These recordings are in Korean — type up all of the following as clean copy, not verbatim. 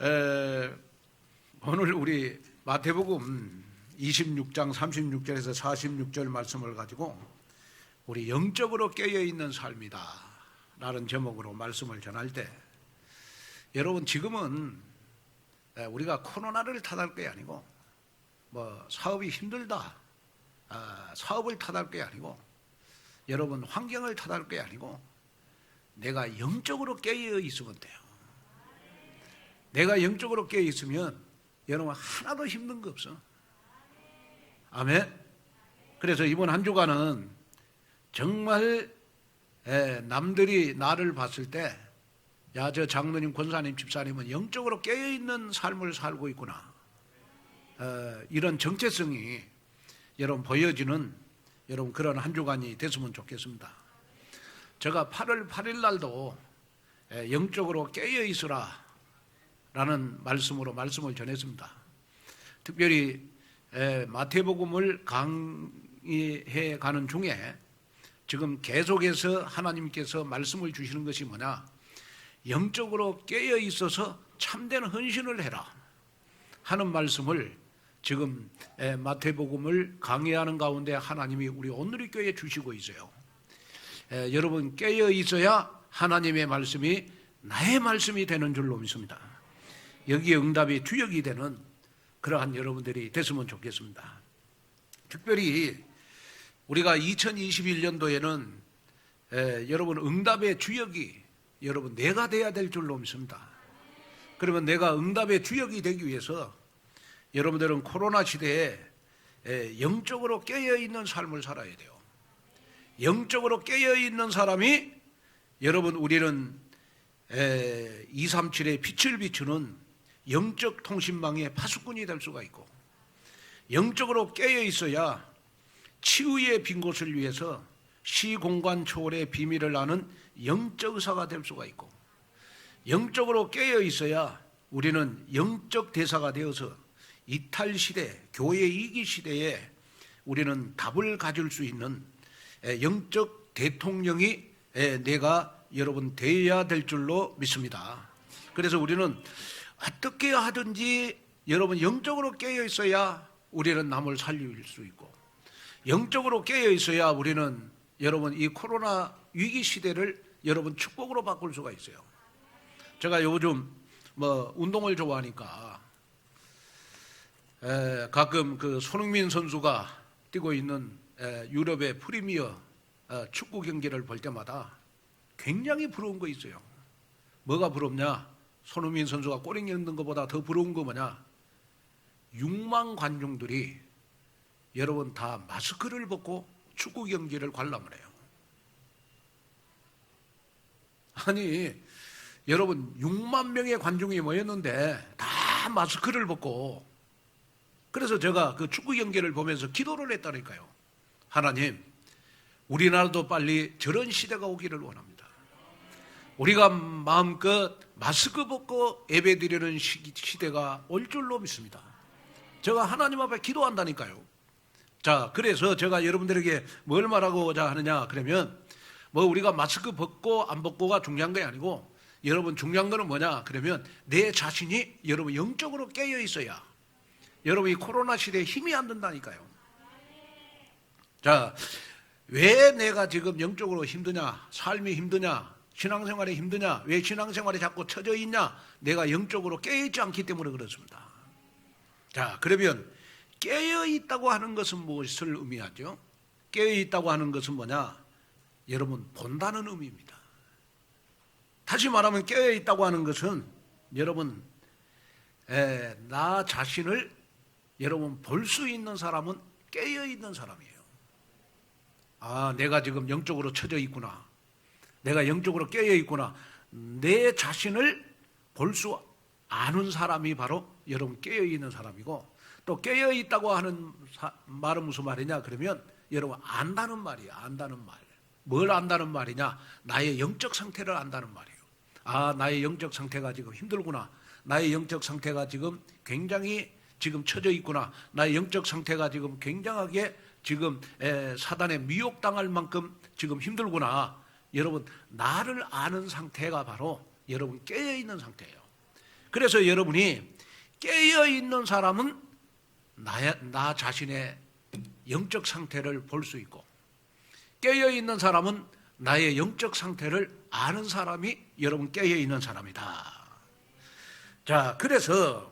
오늘 우리 마태복음 26장 36절에서 46절 말씀을 가지고 우리 영적으로 깨어있는 삶이다 라는 제목으로 말씀을 전할 때, 여러분 지금은 우리가 코로나를 탓할 게 아니고 사업이 힘들다, 사업을 탓할 게 아니고, 여러분 환경을 탓할 게 아니고 내가 영적으로 깨어 있으면 돼요. 내가 영적으로 깨어 있으면 여러분 하나도 힘든 거 없어. 아멘. 그래서 이번 한 주간은 정말 남들이 나를 봤을 때, 야, 저 장로님, 권사님, 집사님은 영적으로 깨어있는 삶을 살고 있구나, 이런 정체성이 여러분 보여지는 여러분 그런 한 주간이 됐으면 좋겠습니다. 제가 8월 8일 날도 영적으로 깨어있으라 라는 말씀으로 말씀을 전했습니다. 특별히 마태복음을 강의해 가는 중에 지금 계속해서 하나님께서 말씀을 주시는 것이 뭐냐, 영적으로 깨어 있어서 참된 헌신을 해라 하는 말씀을 지금 마태복음을 강의하는 가운데 하나님이 우리 온누리교회에 주시고 있어요. 여러분 깨어 있어야 하나님의 말씀이 나의 말씀이 되는 줄로 믿습니다. 여기에 응답이 주역이 되는 그러한 여러분들이 됐으면 좋겠습니다. 특별히 우리가 2021년도에는 여러분 응답의 주역이 여러분 내가 돼야 될 줄로 믿습니다. 그러면 내가 응답의 주역이 되기 위해서 여러분들은 코로나 시대에 영적으로 깨어있는 삶을 살아야 돼요. 영적으로 깨어있는 사람이 여러분 우리는 237의 빛을 비추는 영적 통신망의 파수꾼이 될 수가 있고, 영적으로 깨어 있어야 치유의 빈 곳을 위해서 시공간 초월의 비밀을 아는 영적 의사가 될 수가 있고, 영적으로 깨어 있어야 우리는 영적 대사가 되어서 이탈 시대, 교회 이기 시대에 우리는 답을 가질 수 있는 영적 대통령이 내가 여러분 되어야 될 줄로 믿습니다. 그래서 우리는 어떻게 하든지 여러분 영적으로 깨어 있어야 우리는 남을 살릴 수 있고, 영적으로 깨어 있어야 우리는 여러분 이 코로나 위기 시대를 여러분 축복으로 바꿀 수가 있어요. 제가 요즘 운동을 좋아하니까 가끔 그 손흥민 선수가 뛰고 있는 유럽의 프리미어 축구 경기를 볼 때마다 굉장히 부러운 거 있어요. 뭐가 부럽냐? 손흥민 선수가 골 넣는 것보다 더 부러운 거 뭐냐? 6만 관중들이 여러분 다 마스크를 벗고 축구 경기를 관람을 해요. 아니 여러분 6만 명의 관중이 모였는데 다 마스크를 벗고, 그래서 제가 그 축구 경기를 보면서 기도를 했다니까요. 하나님, 우리나라도 빨리 저런 시대가 오기를 원합니다. 우리가 마음껏 마스크 벗고 예배드리는 시대가 올 줄로 믿습니다. 제가 하나님 앞에 기도한다니까요. 자, 그래서 제가 여러분들에게 뭘 말하고자 하느냐 그러면, 우리가 마스크 벗고 안 벗고가 중요한 게 아니고, 여러분 중요한 거는 뭐냐 그러면 내 자신이 여러분 영적으로 깨어 있어야 여러분 이 코로나 시대에 힘이 안 든다니까요. 자, 왜 내가 지금 영적으로 힘드냐, 삶이 힘드냐, 신앙생활이 힘드냐, 왜 신앙생활이 자꾸 처져 있냐? 내가 영적으로 깨어있지 않기 때문에 그렇습니다. 자, 그러면 깨어있다고 하는 것은 무엇을 의미하죠? 깨어있다고 하는 것은 뭐냐? 여러분 본다는 의미입니다. 다시 말하면 깨어있다고 하는 것은 여러분 나 자신을 여러분 볼 수 있는 사람은 깨어있는 사람이에요. 아, 내가 지금 영적으로 처져 있구나, 내가 영적으로 깨어 있구나, 내 자신을 볼 수 아는 사람이 바로 여러분 깨어 있는 사람이고, 또 깨어 있다고 하는 말은 무슨 말이냐 그러면 여러분 안다는 말이에요. 안다는 말. 뭘 안다는 말이냐? 나의 영적 상태를 안다는 말이에요. 아, 나의 영적 상태가 지금 힘들구나, 나의 영적 상태가 지금 굉장히 지금 처져 있구나, 나의 영적 상태가 지금 굉장하게 지금 사단에 미혹당할 만큼 지금 힘들구나. 여러분 나를 아는 상태가 바로 여러분 깨어있는 상태예요. 그래서 여러분이 깨어있는 사람은 나 자신의 영적 상태를 볼 수 있고, 깨어있는 사람은 나의 영적 상태를 아는 사람이 여러분 깨어있는 사람이다. 자, 그래서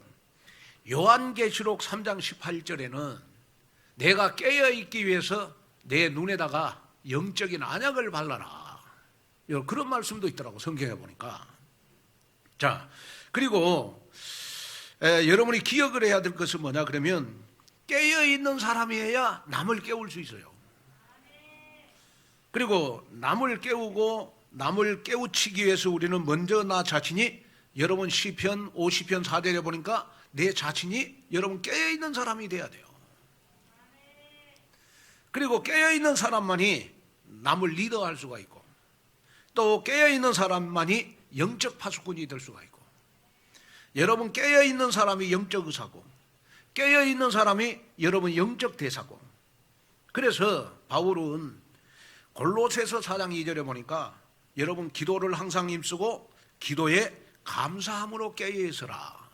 요한계시록 3장 18절에는 내가 깨어있기 위해서 내 눈에다가 영적인 안약을 발라라, 그런 말씀도 있더라고, 성경에 보니까. 자, 그리고 여러분이 기억을 해야 될 것은 뭐냐 그러면, 깨어있는 사람이어야 남을 깨울 수 있어요. 그리고 남을 깨우고 남을 깨우치기 위해서 우리는 먼저 나 자신이, 여러분 시편 50편 4절에 보니까 내 자신이 여러분 깨어있는 사람이 돼야 돼요. 그리고 깨어있는 사람만이 남을 리더할 수가 있고, 또 깨어있는 사람만이 영적 파수꾼이 될 수가 있고, 여러분 깨어있는 사람이 영적 의사고, 깨어있는 사람이 여러분 영적 대사고. 그래서 바울은 골로새서 4장 2절에 보니까 여러분 기도를 항상 힘쓰고 기도에 감사함으로 깨어있으라.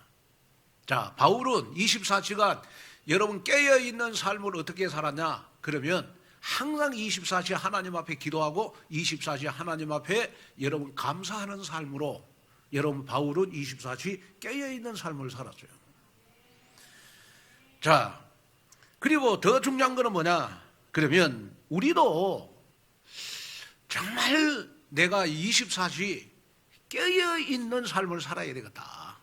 자, 바울은 24시간 여러분 깨어있는 삶을 어떻게 살았냐 그러면, 항상 24시 하나님 앞에 기도하고 24시 하나님 앞에 여러분 감사하는 삶으로 여러분 바울은 24시 깨어있는 삶을 살았어요. 자, 그리고 더 중요한 거는 뭐냐 그러면, 우리도 정말 내가 24시 깨어있는 삶을 살아야 되겠다.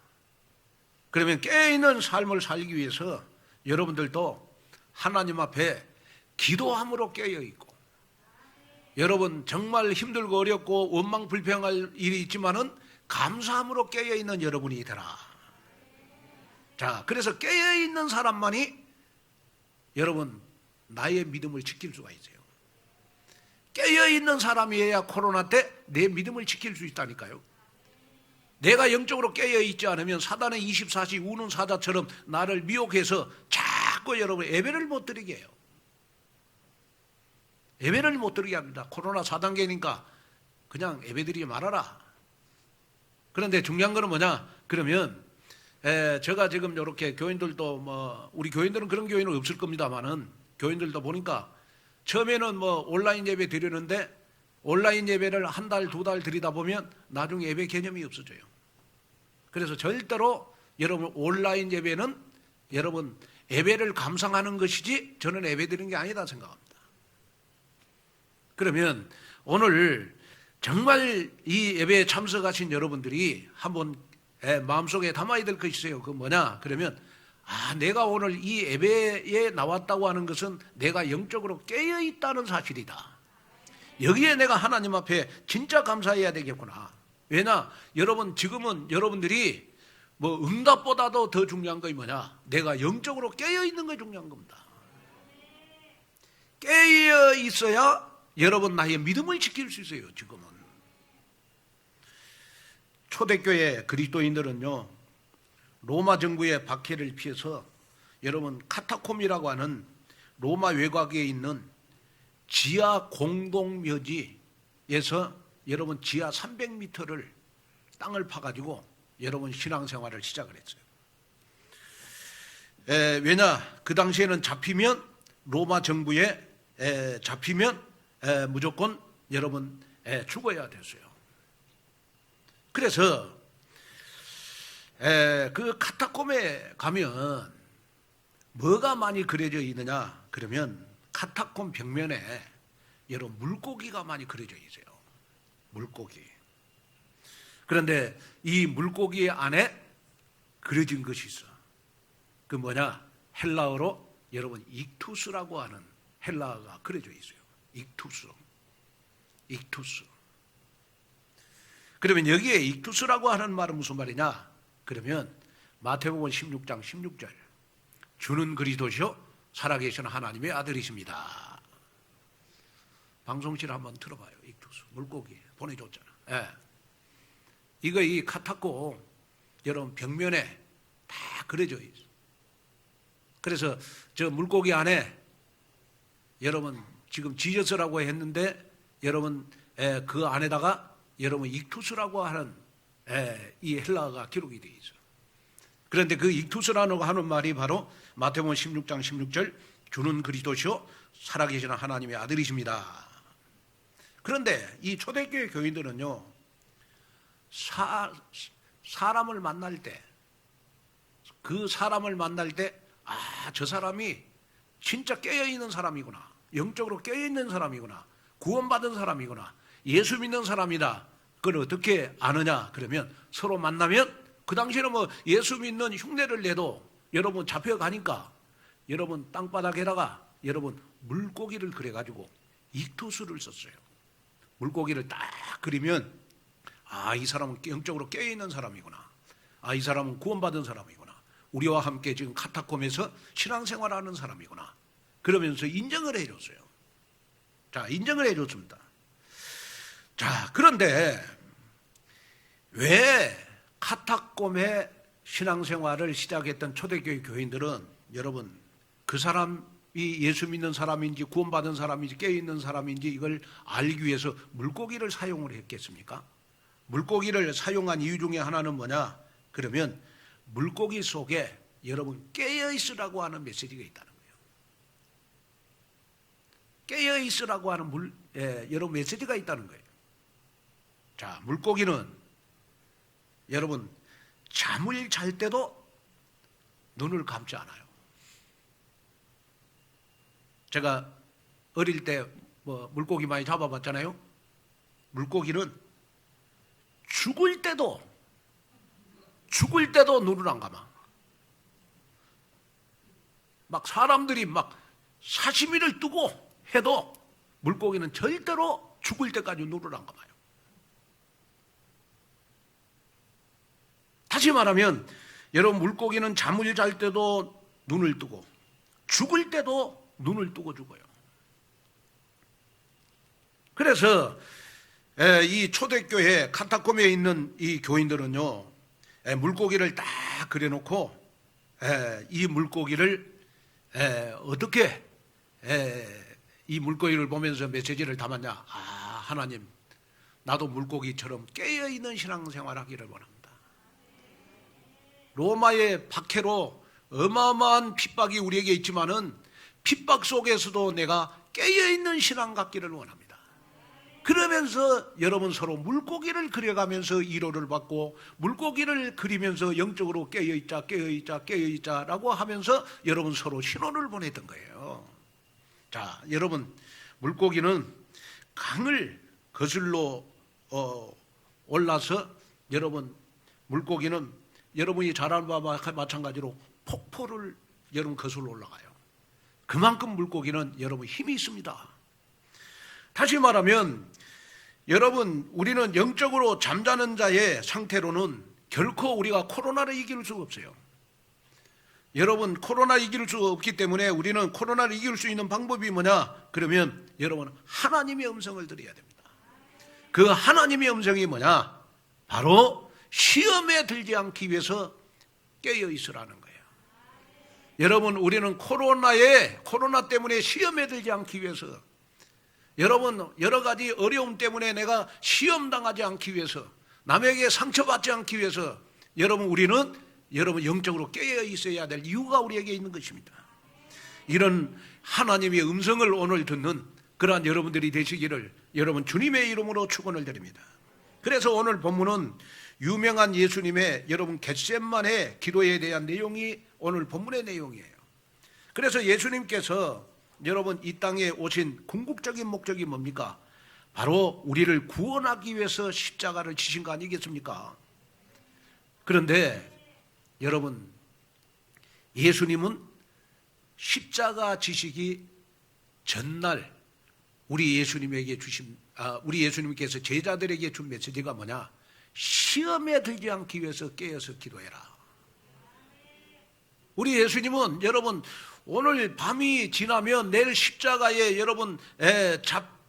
그러면 깨어있는 삶을 살기 위해서 여러분들도 하나님 앞에 기도함으로 깨어있고, 여러분 정말 힘들고 어렵고 원망 불평할 일이 있지만은 감사함으로 깨어있는 여러분이 되라. 자, 그래서 깨어있는 사람만이 여러분 나의 믿음을 지킬 수가 있어요. 깨어있는 사람이어야 코로나 때 내 믿음을 지킬 수 있다니까요. 내가 영적으로 깨어있지 않으면 사단의 24시 우는 사자처럼 나를 미혹해서 자꾸 여러분 예배를 못 드리게 해요. 예배를 못 드리게 합니다. 코로나 4단계니까 그냥 예배 드리지 말아라. 그런데 중요한 거는 뭐냐 그러면, 제가 지금 이렇게 교인들도 우리 교인들은 그런 교인은 없을 겁니다만은, 교인들도 보니까 처음에는 온라인 예배 드리는데 온라인 예배를 한 달, 두 달 드리다 보면 나중에 예배 개념이 없어져요. 그래서 절대로 여러분 온라인 예배는 여러분 예배를 감상하는 것이지 저는 예배 드리는 게 아니다 생각합니다. 그러면 오늘 정말 이 예배에 참석하신 여러분들이 한번 마음속에 담아야 될 것이 있어요. 그 뭐냐 그러면, 내가 오늘 이 예배에 나왔다고 하는 것은 내가 영적으로 깨어있다는 사실이다. 여기에 내가 하나님 앞에 진짜 감사해야 되겠구나. 왜냐 여러분 지금은 여러분들이 응답보다도 더 중요한 것이 뭐냐, 내가 영적으로 깨어있는 것이 중요한 겁니다. 깨어있어야 여러분 나의 믿음을 지킬 수 있어요. 지금은 초대교회 그리스도인들은요, 로마 정부의 박해를 피해서 여러분 카타콤이라고 하는 로마 외곽에 있는 지하 공동묘지에서 여러분 지하 300m를 땅을 파가지고 여러분 신앙생활을 시작을 했어요. 왜냐 그 당시에는 잡히면 로마 정부에 잡히면 무조건 여러분 죽어야 됐어요. 그래서 그 카타콤에 가면 뭐가 많이 그려져 있느냐 그러면, 카타콤 벽면에 여러분 물고기가 많이 그려져 있어요. 물고기. 그런데 이 물고기 안에 그려진 것이 있어. 그 뭐냐, 헬라어로 여러분 익투스라고 하는 헬라어가 그려져 있어요. 익투스. 그러면 여기에 익투스라고 하는 말은 무슨 말이냐 그러면, 마태복음 16장 16절, 주는 그리스도시요 살아계신 하나님의 아들이십니다. 방송실 한번 들어봐요. 익투스 물고기 보내줬잖아. 이거 이 카타콤 여러분 벽면에 다 그려져 있어. 그래서 저 물고기 안에 여러분 지금 지저스라고 했는데 여러분 그 안에다가 여러분 익투스라고 하는 이 헬라어가 기록이 되어 있어요. 그런데 그 익투스라고 하는 말이 바로 마태복음 16장 16절 주는 그리스도시요 살아계시는 하나님의 아들이십니다. 그런데 이 초대교회 교인들은요, 사람을 만날 때, 그 사람을 만날 때, 저 사람이 진짜 깨어있는 사람이구나, 영적으로 깨어있는 사람이구나, 구원받은 사람이구나, 예수 믿는 사람이다. 그걸 어떻게 아느냐? 그러면 서로 만나면, 그 당시에는 뭐 예수 믿는 흉내를 내도 여러분 잡혀가니까 여러분 땅바닥에다가 여러분 물고기를 그려가지고 익투스를 썼어요. 물고기를 딱 그리면 이 사람은 영적으로 깨어있는 사람이구나, 이 사람은 구원받은 사람이구나, 우리와 함께 지금 카타콤에서 신앙생활하는 사람이구나, 그러면서 인정을 해줬어요. 자, 인정을 해줬습니다. 자, 그런데 왜 카타콤의 신앙생활을 시작했던 초대교회 교인들은 여러분 그 사람이 예수 믿는 사람인지 구원받은 사람인지 깨어있는 사람인지 이걸 알기 위해서 물고기를 사용을 했겠습니까? 물고기를 사용한 이유 중에 하나는 뭐냐? 그러면 물고기 속에 여러분 깨어있으라고 하는 메시지가 있다는 거예요. 깨어있으라고 하는 여러분 메시지가 있다는 거예요. 자, 물고기는 여러분 잠을 잘 때도 눈을 감지 않아요. 제가 어릴 때 물고기 많이 잡아봤잖아요. 물고기는 죽을 때도 눈을 안 감아. 막 사람들이 막 사시미를 뜨고 해도 물고기는 절대로 죽을 때까지 눈을 안 감아요. 다시 말하면 여러분 물고기는 잠을 잘 때도 눈을 뜨고 죽을 때도 눈을 뜨고 죽어요. 그래서 이 초대교회 카타콤에 있는 이 교인들은요, 물고기를 딱 그려놓고 이 물고기를 어떻게 이 물고기를 보면서 메시지를 담았냐? 하나님, 나도 물고기처럼 깨어있는 신앙생활 하기를 원합니다. 로마의 박해로 어마어마한 핍박이 우리에게 있지만은 핍박 속에서도 내가 깨어있는 신앙 갖기를 원합니다. 그러면서 여러분 서로 물고기를 그려가면서 위로를 받고 물고기를 그리면서 영적으로 깨어있자라고 하면서 여러분 서로 신호를 보냈던 거예요. 자, 여러분 물고기는 강을 거슬러 올라서 여러분 물고기는 여러분이 잘 아는 바와 마찬가지로 폭포를 여러분 거슬러 올라가요. 그만큼 물고기는 여러분 힘이 있습니다. 다시 말하면 여러분 우리는 영적으로 잠자는 자의 상태로는 결코 우리가 코로나를 이길 수가 없어요. 여러분 코로나 이길 수 없기 때문에 우리는 코로나를 이길 수 있는 방법이 뭐냐? 그러면 여러분 하나님의 음성을 들어야 됩니다. 그 하나님의 음성이 뭐냐? 바로 시험에 들지 않기 위해서 깨어 있으라는 거예요. 여러분 우리는 코로나 때문에 시험에 들지 않기 위해서, 여러분 여러 가지 어려움 때문에 내가 시험 당하지 않기 위해서, 남에게 상처받지 않기 위해서 우리는 영적으로 깨어 있어야 될 이유가 우리에게 있는 것입니다. 이런 하나님의 음성을 오늘 듣는 그러한 여러분들이 되시기를 여러분 주님의 이름으로 축원을 드립니다. 그래서 오늘 본문은 유명한 예수님의 여러분 겟세마네 기도에 대한 내용이 오늘 본문의 내용이에요. 그래서 예수님께서 여러분 이 땅에 오신 궁극적인 목적이 뭡니까? 바로 우리를 구원하기 위해서 십자가를 지신 거 아니겠습니까? 그런데 여러분 예수님은 십자가 지시기 전날 우리 예수님께서 제자들에게 준 메시지가 뭐냐? 시험에 들지 않기 위해서 깨어서 기도해라. 우리 예수님은 여러분 오늘 밤이 지나면 내일 십자가에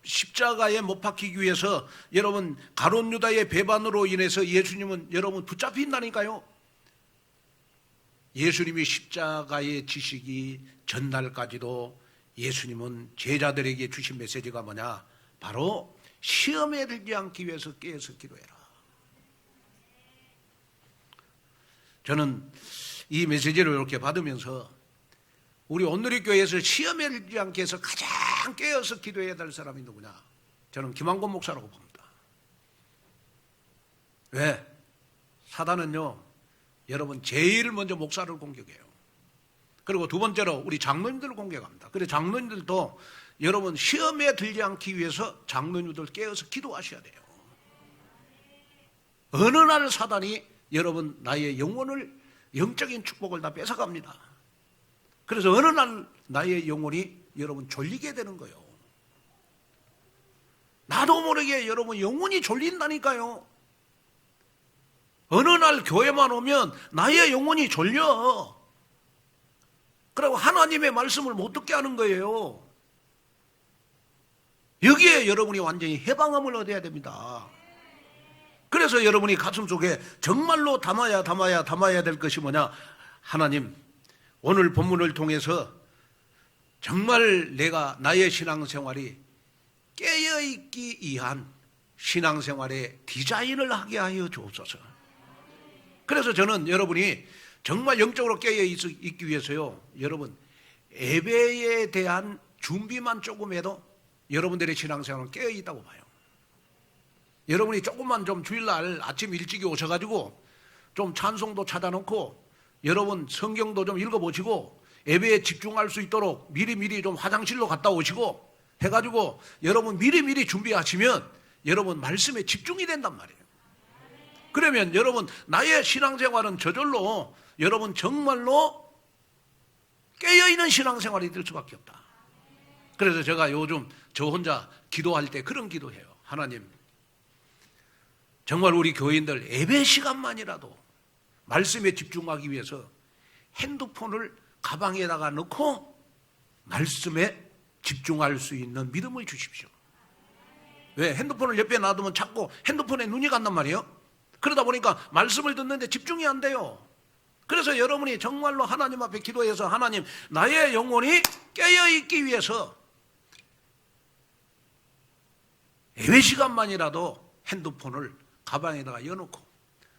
십자가에 못 박히기 위해서 여러분 가룟 유다의 배반으로 인해서 예수님은 여러분 붙잡힌다니까요. 예수님이 십자가에 지시기 전날까지도 예수님은 제자들에게 주신 메시지가 뭐냐? 바로 시험에 들지 않기 위해서 깨어서 기도해라. 저는 이 메시지를 이렇게 받으면서 우리 온누리 교회에서 시험에 들지 않게 해서 가장 깨어서 기도해야 될 사람이 누구냐? 저는 김한권 목사라고 봅니다. 왜? 사단은요, 여러분 제일 먼저 목사를 공격해요. 그리고 두 번째로 우리 장로님들을 공격합니다. 그래서 장로님들도 여러분 시험에 들지 않기 위해서 장로님들 깨어서 기도하셔야 돼요. 어느 날 사단이 여러분 나의 영혼을, 영적인 축복을 다 뺏어갑니다. 그래서 어느 날 나의 영혼이 여러분 졸리게 되는 거예요. 나도 모르게 여러분 영혼이 졸린다니까요. 어느 날 교회만 오면 나의 영혼이 졸려. 그리고 하나님의 말씀을 못 듣게 하는 거예요. 여기에 여러분이 완전히 해방함을 얻어야 됩니다. 그래서 여러분이 가슴속에 정말로 담아야 될 것이 뭐냐? 하나님, 오늘 본문을 통해서 정말 내가 나의 신앙생활이 깨어있기 위한 신앙생활의 디자인을 하게 하여 주옵소서. 그래서 저는 여러분이 정말 영적으로 깨어있기 위해서요, 여러분 예배에 대한 준비만 조금 해도 여러분들의 신앙생활은 깨어있다고 봐요. 여러분이 조금만 좀 주일날 아침 일찍 오셔가지고 좀 찬송도 찾아놓고 여러분 성경도 좀 읽어보시고 예배에 집중할 수 있도록 미리미리 좀 화장실로 갔다 오시고 해가지고 여러분 미리미리 준비하시면 여러분 말씀에 집중이 된단 말이에요. 그러면 여러분 나의 신앙생활은 저절로 여러분 정말로 깨어있는 신앙생활이 될 수밖에 없다. 그래서 제가 요즘 저 혼자 기도할 때 그런 기도해요. 하나님, 정말 우리 교인들 예배 시간만이라도 말씀에 집중하기 위해서 핸드폰을 가방에다가 넣고 말씀에 집중할 수 있는 믿음을 주십시오. 왜? 핸드폰을 옆에 놔두면 자꾸 핸드폰에 눈이 간단 말이에요. 그러다 보니까 말씀을 듣는데 집중이 안 돼요. 그래서 여러분이 정말로 하나님 앞에 기도해서 하나님, 나의 영혼이 깨어있기 위해서 예배 시간만이라도 핸드폰을 가방에다가 여놓고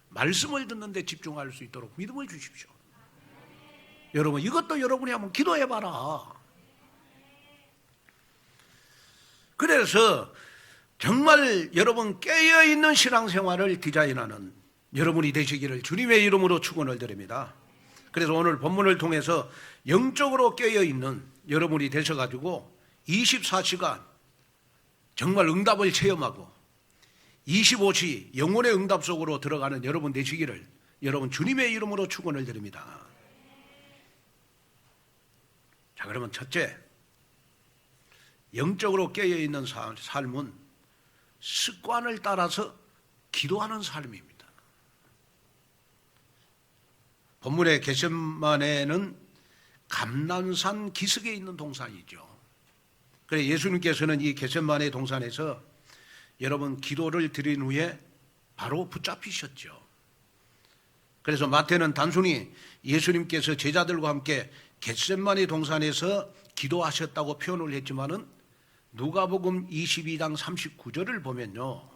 말씀을 듣는데 집중할 수 있도록 믿음을 주십시오. 여러분 이것도 여러분이 한번 기도해봐라. 그래서 정말 여러분 깨어있는 신앙생활을 디자인하는 여러분이 되시기를 주님의 이름으로 축원을 드립니다. 그래서 오늘 본문을 통해서 영적으로 깨어있는 여러분이 되셔가지고 24시간 정말 응답을 체험하고 25시 영혼의 응답 속으로 들어가는 여러분 되시기를 여러분 주님의 이름으로 축원을 드립니다. 자, 그러면 첫째, 영적으로 깨어있는 삶은 습관을 따라서 기도하는 삶입니다. 본문의 겟세마네는 감람산 기슭에 있는 동산이죠. 그래서 예수님께서는 이 겟세마네 동산에서 여러분 기도를 드린 후에 바로 붙잡히셨죠. 그래서 마태는 단순히 예수님께서 제자들과 함께 겟세마네 동산에서 기도하셨다고 표현을 했지만은 누가복음 22장 39절을 보면요.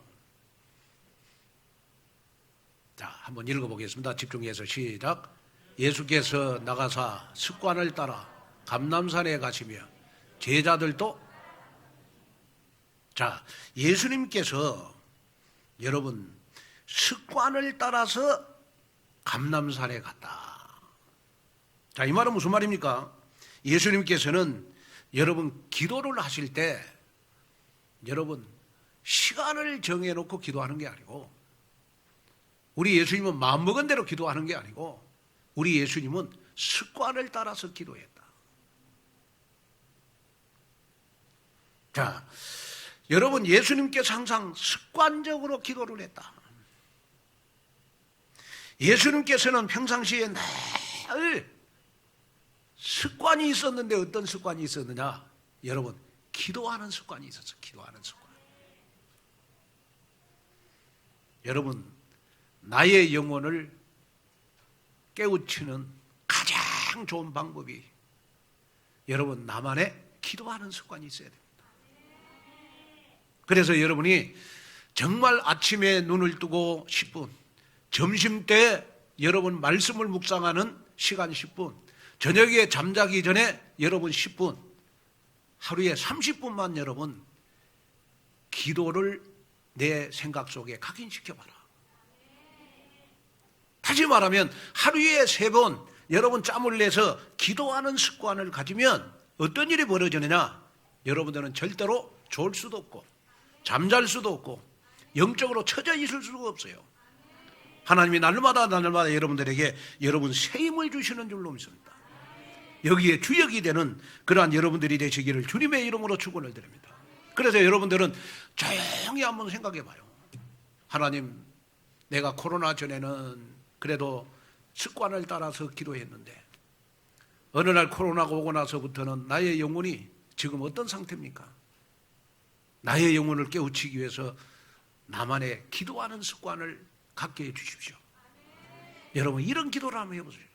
자, 한번 읽어보겠습니다. 집중해서 시작. 예수께서 나가사 습관을 따라 감람산에 가시며 제자들도, 자, 예수님께서 여러분 습관을 따라서 감람산에 갔다. 자, 이 말은 무슨 말입니까? 예수님께서는 여러분 기도를 하실 때 여러분 시간을 정해놓고 기도하는 게 아니고, 우리 예수님은 마음먹은 대로 기도하는 게 아니고 우리 예수님은 습관을 따라서 기도했다. 자, 여러분 예수님께서 항상 습관적으로 기도를 했다. 예수님께서는 평상시에 늘 습관이 있었는데 어떤 습관이 있었느냐? 여러분 기도하는 습관이 있었어요. 기도하는 습관. 여러분 나의 영혼을 깨우치는 가장 좋은 방법이 여러분 나만의 기도하는 습관이 있어야 됩니다. 그래서 여러분이 정말 아침에 눈을 뜨고 10분, 점심때 여러분 말씀을 묵상하는 시간 10분, 저녁에 잠자기 전에 여러분 10분, 하루에 30분만 여러분 기도를 내 생각 속에 각인시켜봐라. 다시 말하면 하루에 3번 여러분 짬을 내서 기도하는 습관을 가지면 어떤 일이 벌어지느냐? 여러분들은 절대로 졸 수도 없고 잠잘 수도 없고 영적으로 처져 있을 수가 없어요. 하나님이 날마다 여러분들에게 여러분 새 힘을 주시는 줄로 믿습니다. 여기에 주역이 되는 그러한 여러분들이 되시기를 주님의 이름으로 축원을 드립니다. 그래서 여러분들은 조용히 한번 생각해 봐요. 하나님, 내가 코로나 전에는 그래도 습관을 따라서 기도했는데 어느 날 코로나가 오고 나서부터는 나의 영혼이 지금 어떤 상태입니까? 나의 영혼을 깨우치기 위해서 나만의 기도하는 습관을 갖게 해 주십시오. 여러분 이런 기도를 한번 해보세요.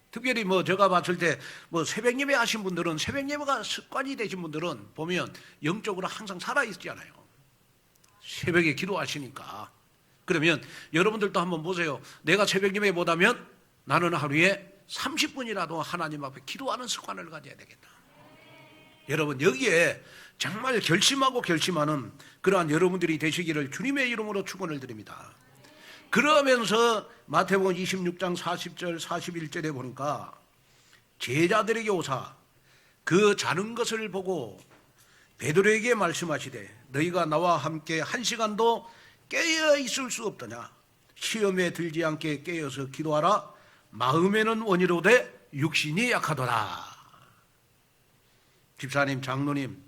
특별히 제가 봤을 때 새벽 예배 하신 분들은, 새벽 예배가 습관이 되신 분들은 보면 영적으로 항상 살아있잖아요. 새벽에 기도하시니까. 그러면 여러분들도 한번 보세요. 내가 새벽 예배 못하면 나는 하루에 30분이라도 하나님 앞에 기도하는 습관을 가져야 되겠다. 여러분 여기에 정말 결심하고 결심하는 그러한 여러분들이 되시기를 주님의 이름으로 축원을 드립니다. 그러면서 마태복음 26장 40절 41절에 보니까 제자들에게 오사 그 자는 것을 보고 베드로에게 말씀하시되 너희가 나와 함께 1시간도 깨어 있을 수 없더냐. 시험에 들지 않게 깨어서 기도하라. 마음에는 원이로되 육신이 약하더라. 집사님, 장로님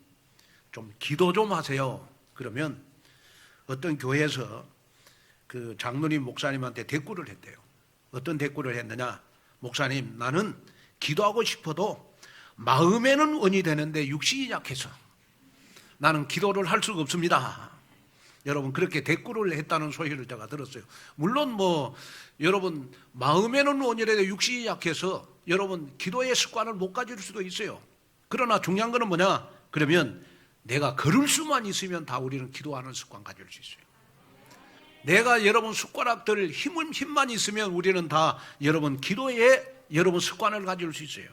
좀 기도 좀 하세요. 그러면 어떤 교회에서 그 장로님 목사님한테 대꾸를 했대요. 어떤 대꾸를 했느냐? 목사님, 나는 기도하고 싶어도 마음에는 원이 되는데 육신이 약해서 나는 기도를 할 수가 없습니다. 여러분 그렇게 대꾸를 했다는 소리를 제가 들었어요. 물론 여러분 마음에는 원이라도 육신이 약해서 여러분 기도의 습관을 못 가질 수도 있어요. 그러나 중요한 거는 뭐냐? 그러면 내가 걸을 수만 있으면 다 우리는 기도하는 습관 가질 수 있어요. 내가 여러분 숟가락들 힘만 있으면 우리는 다 여러분 기도에 여러분 습관을 가질 수 있어요.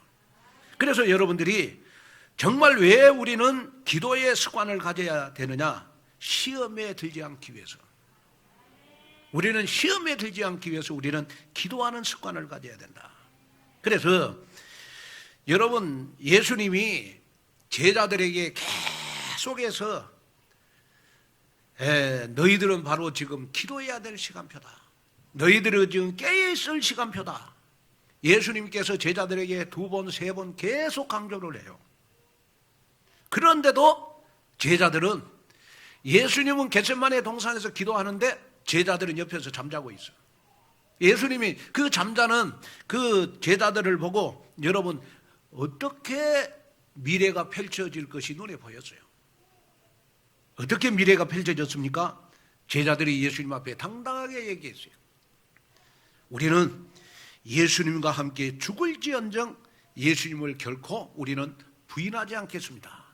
그래서 여러분들이 정말 왜 우리는 기도의 습관을 가져야 되느냐? 시험에 들지 않기 위해서. 우리는 시험에 들지 않기 위해서 우리는 기도하는 습관을 가져야 된다. 그래서 여러분 예수님이 제자들에게 계속해서 너희들은 바로 지금 기도해야 될 시간표다. 너희들은 지금 깨어있을 시간표다. 예수님께서 제자들에게 2번, 3번 계속 강조를 해요. 그런데도 제자들은 예수님은 겟세마네 동산에서 기도하는데 제자들은 옆에서 잠자고 있어요. 예수님이 그 잠자는 그 제자들을 보고 여러분 어떻게 미래가 펼쳐질 것이 눈에 보였어요. 어떻게 미래가 펼쳐졌습니까? 제자들이 예수님 앞에 당당하게 얘기했어요. 우리는 예수님과 함께 죽을지언정 예수님을 결코 우리는 부인하지 않겠습니다.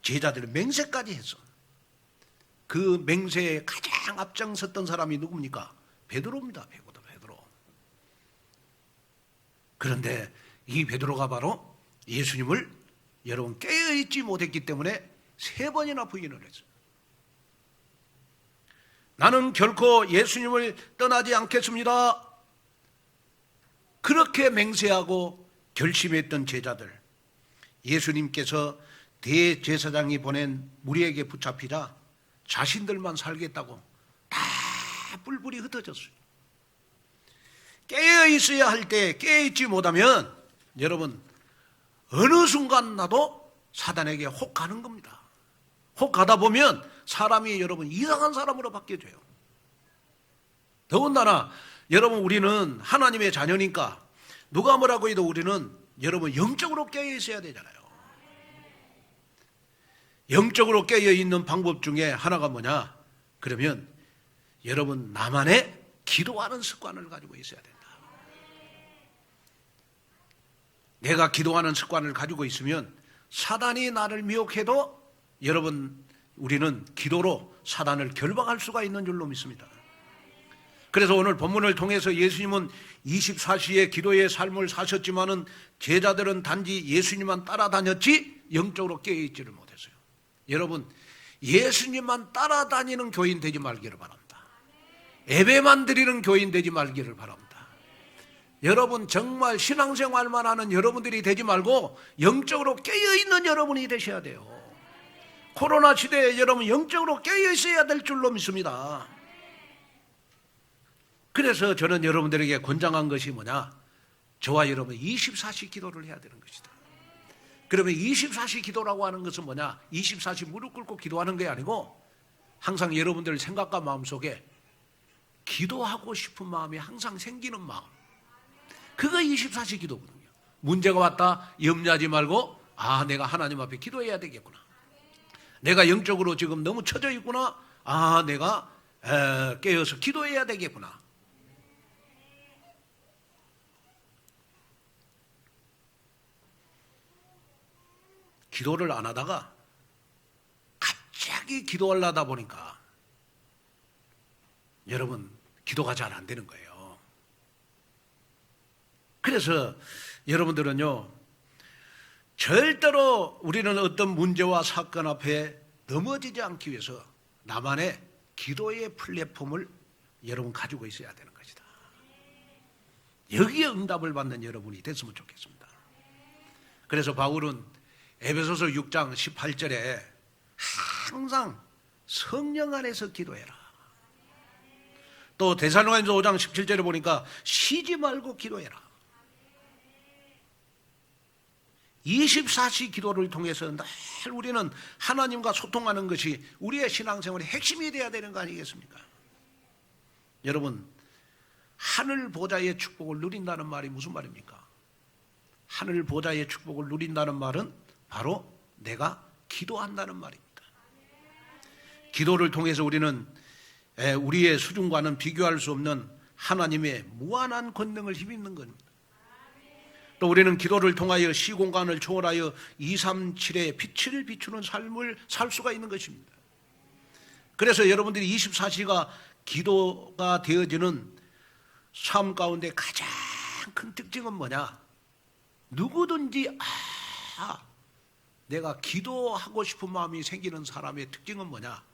제자들은 맹세까지 했어. 그 맹세에 가장 앞장섰던 사람이 누굽니까? 베드로입니다. 베드로. 그런데 이 베드로가 바로 예수님을 여러분 깨어있지 못했기 때문에 3번이나 부인을 했어요. 나는 결코 예수님을 떠나지 않겠습니다. 그렇게 맹세하고 결심했던 제자들, 예수님께서 대제사장이 보낸 무리에게 붙잡히자 자신들만 살겠다고 다 뿔뿔이 흩어졌어요. 깨어있어야 할 때 깨어있지 못하면 여러분 어느 순간 나도 사단에게 혹 가는 겁니다. 혹 가다 보면 사람이 여러분 이상한 사람으로 바뀌어져요. 더군다나 여러분 우리는 하나님의 자녀니까 누가 뭐라고 해도 우리는 여러분 영적으로 깨어 있어야 되잖아요. 영적으로 깨어 있는 방법 중에 하나가 뭐냐? 그러면 여러분 나만의 기도하는 습관을 가지고 있어야 된다. 내가 기도하는 습관을 가지고 있으면 사단이 나를 미혹해도 여러분 우리는 기도로 사단을 결박할 수가 있는 줄로 믿습니다. 그래서 오늘 본문을 통해서 예수님은 24시의 기도의 삶을 사셨지만은 제자들은 단지 예수님만 따라다녔지 영적으로 깨어있지를 못했어요. 여러분, 예수님만 따라다니는 교인 되지 말기를 바랍니다. 예배만 드리는 교인 되지 말기를 바랍니다. 여러분, 정말 신앙생활만 하는 여러분들이 되지 말고 영적으로 깨어있는 여러분이 되셔야 돼요. 코로나 시대에 여러분 영적으로 깨어있어야 될 줄로 믿습니다. 그래서 저는 여러분들에게 권장한 것이 뭐냐? 저와 여러분 24시 기도를 해야 되는 것이다. 그러면 24시 기도라고 하는 것은 뭐냐? 24시 무릎 꿇고 기도하는 게 아니고 항상 여러분들 생각과 마음속에 기도하고 싶은 마음이 항상 생기는 마음, 그거 24시 기도거든요. 문제가 왔다 염려하지 말고 내가 하나님 앞에 기도해야 되겠구나. 내가 영적으로 지금 너무 처져 있구나. 내가 깨어서 기도해야 되겠구나. 기도를 안 하다가 갑자기 기도하려다 보니까 여러분 기도가 잘 안 되는 거예요. 그래서 여러분들은요, 절대로 우리는 어떤 문제와 사건 앞에 넘어지지 않기 위해서 나만의 기도의 플랫폼을 여러분 가지고 있어야 되는 것이다. 여기에 응답을 받는 여러분이 됐으면 좋겠습니다. 그래서 바울은 에베소서 6장 18절에 항상 성령 안에서 기도해라. 또 데살로니가서 5장 17절에 보니까 쉬지 말고 기도해라. 24시 기도를 통해서 늘 우리는 하나님과 소통하는 것이 우리의 신앙생활의 핵심이 되어야 되는 거 아니겠습니까? 여러분, 하늘 보좌의 축복을 누린다는 말이 무슨 말입니까? 하늘 보좌의 축복을 누린다는 말은 바로 내가 기도한다는 말입니다. 기도를 통해서 우리는 우리의 수준과는 비교할 수 없는 하나님의 무한한 권능을 힘입는 겁니다. 또 우리는 기도를 통하여 시공간을 초월하여 237의 빛을 비추는 삶을 살 수가 있는 것입니다. 그래서 여러분들이 24시가 기도가 되어지는 삶 가운데 가장 큰 특징은 뭐냐? 누구든지 내가 기도하고 싶은 마음이 생기는 사람의 특징은 뭐냐?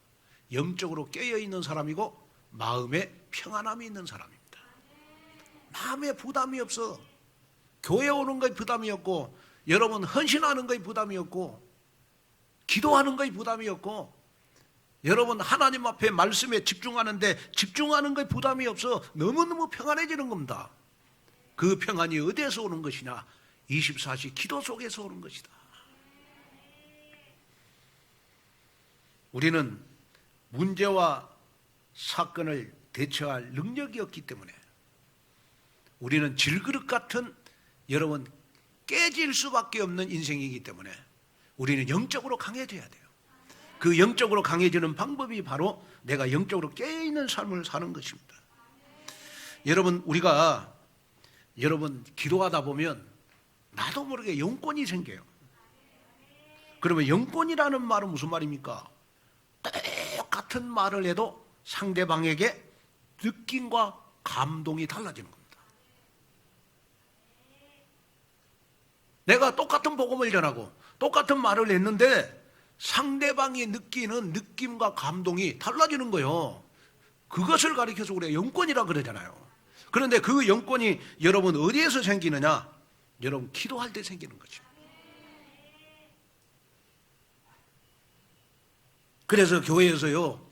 영적으로 깨어있는 사람이고 마음에 평안함이 있는 사람입니다. 마음에 부담이 없어. 교회 오는 거에 부담이 없고, 여러분 헌신하는 거에 부담이 없고, 기도하는 거에 부담이 없고, 여러분 하나님 앞에 말씀에 집중하는데 집중하는 거에 부담이 없어. 너무너무 평안해지는 겁니다. 그 평안이 어디에서 오는 것이냐? 24시 기도 속에서 오는 것이다. 우리는 문제와 사건을 대처할 능력이 없기 때문에 우리는 질그릇 같은 여러분 깨질 수밖에 없는 인생이기 때문에 우리는 영적으로 강해져야 돼요. 그 영적으로 강해지는 방법이 바로 내가 영적으로 깨어있는 삶을 사는 것입니다. 여러분, 우리가 기도하다 보면 나도 모르게 영권이 생겨요. 그러면 영권이라는 말은 무슨 말입니까? 똑같은 말을 해도 상대방에게 느낌과 감동이 달라지는 겁니다. 내가 똑같은 복음을 전하고 똑같은 말을 했는데 상대방이 느끼는 느낌과 감동이 달라지는 거예요. 그것을 가리켜서 우리가 영권이라 그러잖아요. 그런데 그 영권이 여러분 어디에서 생기느냐? 여러분 기도할 때 생기는 거죠. 그래서 교회에서요,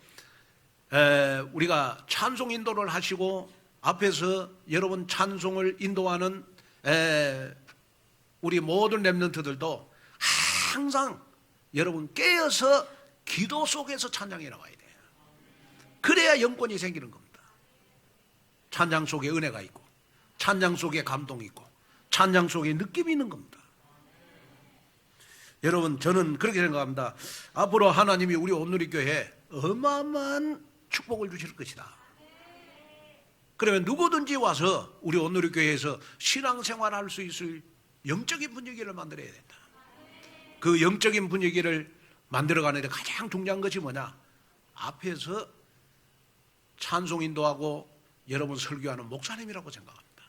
우리가 찬송 인도를 하시고 앞에서 여러분 찬송을 인도하는 우리 모든 렘넌트들도 항상 여러분 깨어서 기도 속에서 찬양해 나와야 돼요. 그래야 영권이 생기는 겁니다. 찬양 속에 은혜가 있고, 찬양 속에 감동이 있고, 찬양 속에 느낌이 있는 겁니다. 여러분, 저는 그렇게 생각합니다. 앞으로 하나님이 우리 온누리교회에 어마어마한 축복을 주실 것이다. 그러면 누구든지 와서 우리 온누리교회에서 신앙생활 할 수 있을 영적인 분위기를 만들어야 된다. 그 영적인 분위기를 만들어가는데 가장 중요한 것이 뭐냐? 앞에서 찬송 인도하고 여러분 설교하는 목사님이라고 생각합니다.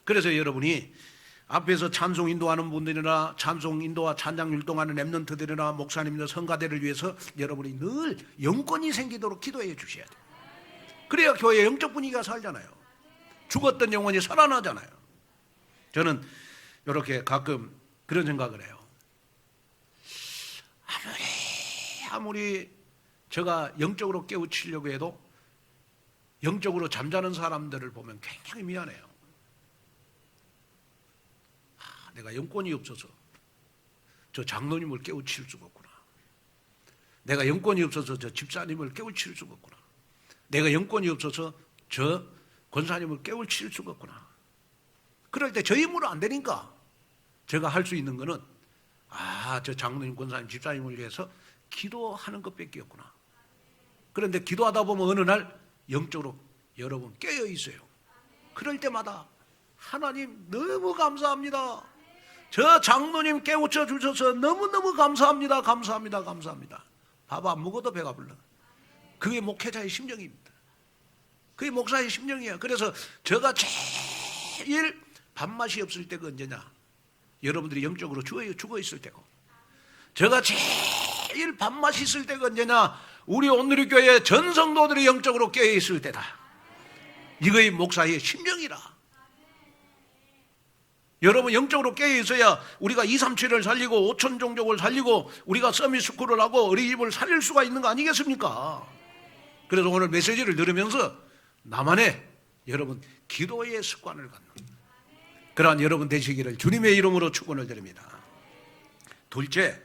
그래서 여러분이 앞에서 찬송 인도하는 분들이나 찬송 인도와 찬양 율동하는 랩런트들이나 목사님들 성가대를 위해서 여러분이 늘 영권이 생기도록 기도해 주셔야 돼요. 그래야 교회의 영적 분위기가 살잖아요. 죽었던 영혼이 살아나잖아요. 저는 이렇게 가끔 그런 생각을 해요. 아무리 제가 영적으로 깨우치려고 해도 영적으로 잠자는 사람들을 보면 굉장히 미안해요. 내가 영권이 없어서 저 장로님을 깨우칠 수가 없구나. 내가 영권이 없어서 저 집사님을 깨우칠 수가 없구나. 내가 영권이 없어서 저 권사님을 깨우칠 수가 없구나. 그럴 때 저 힘으로 안 되니까 제가 할 수 있는 거는 저 장로님, 권사님, 집사님을 위해서 기도하는 것밖에 없구나. 그런데 기도하다 보면 어느 날 영적으로 여러분 깨어 있어요. 그럴 때마다 하나님 너무 감사합니다. 저 장로님 깨우쳐 주셔서 너무너무 감사합니다. 감사합니다. 감사합니다. 밥 안 먹어도 배가 불러. 그게 목회자의 심정입니다. 그게 목사의 심정이에요. 그래서 제가 제일 밥맛이 없을 때가 언제냐? 여러분들이 영적으로 죽어 있을 때고, 제가 제일 밥맛이 있을 때가 언제냐? 우리 오늘의 교회 전 성도들이 영적으로 깨어 있을 때다. 이거의 목사의 심정이라. 여러분 영적으로 깨어 있어야 우리가 237을 살리고 5천 종족을 살리고 우리가 서밋스쿨을 하고 어린이집을 살릴 수가 있는 거 아니겠습니까? 그래서 오늘 메시지를 들으면서 나만의 여러분 기도의 습관을 갖는 그러한 여러분 되시기를 주님의 이름으로 축원을 드립니다. 둘째,